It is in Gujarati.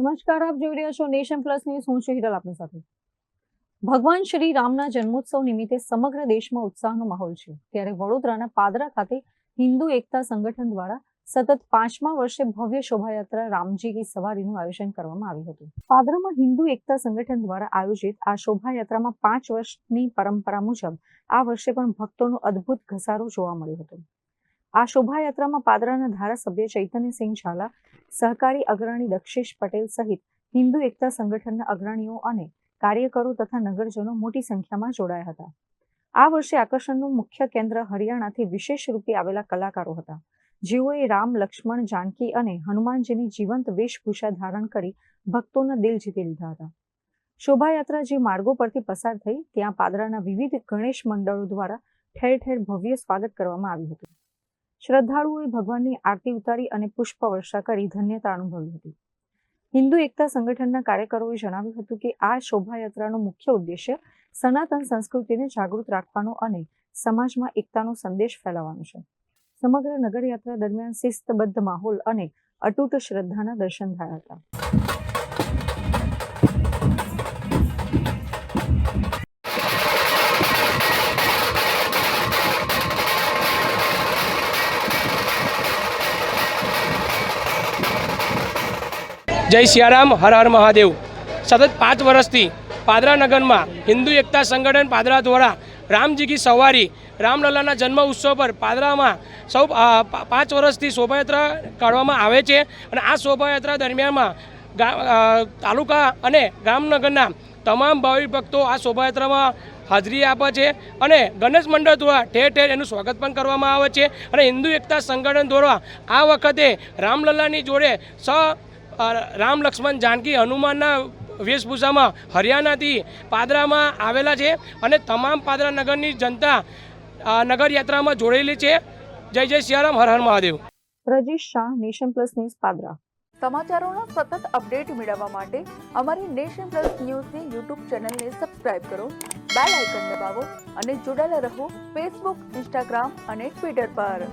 નમસ્કાર, આપ જોઈ રહ્યા છો નેશન પ્લસ ન્યૂઝ. હું છું હિરલ આપની સાથે. ભગવાન શ્રી રામના જન્મોત્સવ નિમિત્તે સમગ્ર દેશમાં ઉત્સાહનો માહોલ છે. ત્યારે વડોદરાના પાદરા ખાતે હિન્દુ એકતા સંગઠન દ્વારા સતત 5મા વર્ષે ભવ્ય શોભાયાત્રા રામજી કી સવારીનું આયોજન કરવામાં આવ્યું હતું. પાદરામાં હિન્દુ એકતા સંગઠન દ્વારા આયોજિત આ શોભાયાત્રામાં 5 વર્ષની પરંપરા મુજબ આ વર્ષે પણ ભક્તોનો અદ્ભુત ઘસારો જોવા મળ્યો હતો. આ શોભાયાત્રામાં પાદરાના ધારાસભ્ય ચૈતન્યસિંહ ઝાલા, સહકારી અગ્રણી દક્ષેશ પટેલ સહિત હિન્દુ એકતા સંગઠનના અગ્રણીઓ અને કાર્યકરો તથા નગરજનો મોટી સંખ્યામાં જોડાયા હતા. આ વર્ષે આકર્ષણનું મુખ્ય કેન્દ્ર હરિયાણાથી વિશેષ રૂપે આવેલા કલાકારો હતા, જેઓએ રામ, લક્ષ્મણ, જાનકી અને હનુમાનજીની જીવંત વેશભૂષા ધારણ કરી ભક્તોના દિલ જીતી લીધા હતા. શોભાયાત્રા જે માર્ગો પરથી પસાર થઈ ત્યાં પાદરાના વિવિધ ગણેશ મંડળો દ્વારા ઠેર ઠેર ભવ્ય સ્વાગત કરવામાં આવ્યું હતું. શ્રદ્ધાળુઓએ ભગવાનની આરતી ઉતારી અને પુષ્પ વર્ષા કરી ધન્યતા અનુભવી હતી. હિન્દુ એકતા સંગઠનના કાર્યકરોએ જણાવ્યું હતું કે આ શોભાયાત્રાનો મુખ્ય ઉદ્દેશ્ય સનાતન સંસ્કૃતિને જાગૃત રાખવાનો અને સમાજમાં એકતાનો સંદેશ ફેલાવવાનો છે. સમગ્ર નગરયાત્રા દરમિયાન શિસ્તબદ્ધ માહોલ અને અતૂટ શ્રદ્ધાના દર્શન થયા હતા. જય સિયારામ, હર હર મહાદેવ. સતત 5 વર્ષથી પાદરા નગરમાં હિન્દુ એકતા સંગઠન પાદરા દ્વારા રામજી કી સવારી રામલલ્લાના જન્મ ઉત્સવ પર પાદરામાં સૌ 5 વર્ષથી શોભાયાત્રા કાઢવામાં આવે છે. અને આ શોભાયાત્રા દરમિયાનમાં તાલુકા અને ગામનગરના તમામ ભાવિક ભક્તો આ શોભાયાત્રામાં હાજરી આપે છે અને ગણેશ મંડળ દ્વારા ઠેર ઠેર એનું સ્વાગત પણ કરવામાં આવે છે. અને હિન્દુ એકતા સંગઠન દ્વારા આ વખતે રામલલ્લાની જોડે રામ, લક્ષ્મણ, જાનકી, હનુમાનના વેશભૂષામાં હરિયાણાથી પાદરામાં આવેલા છે અને તમામ પાદરા નગરની જનતા નગરયાત્રામાં જોડેલી છે. જય જય સિયારામ, હર હર Mahadev. Rajish Shah, Nation Plus News, Padra. સમાચારોના સતત અપડેટ મેળવવા માટે અમારી નેશન પ્લસ ન્યૂઝની યુટ્યુબ ચેનલને સબસ્ક્રાઇબ કરો, બેલ આઇકન દબાવો અને જોડાયેલા રહો ફેસબુક, ઇન્સ્ટાગ્રામ અને ટ્વિટર પર.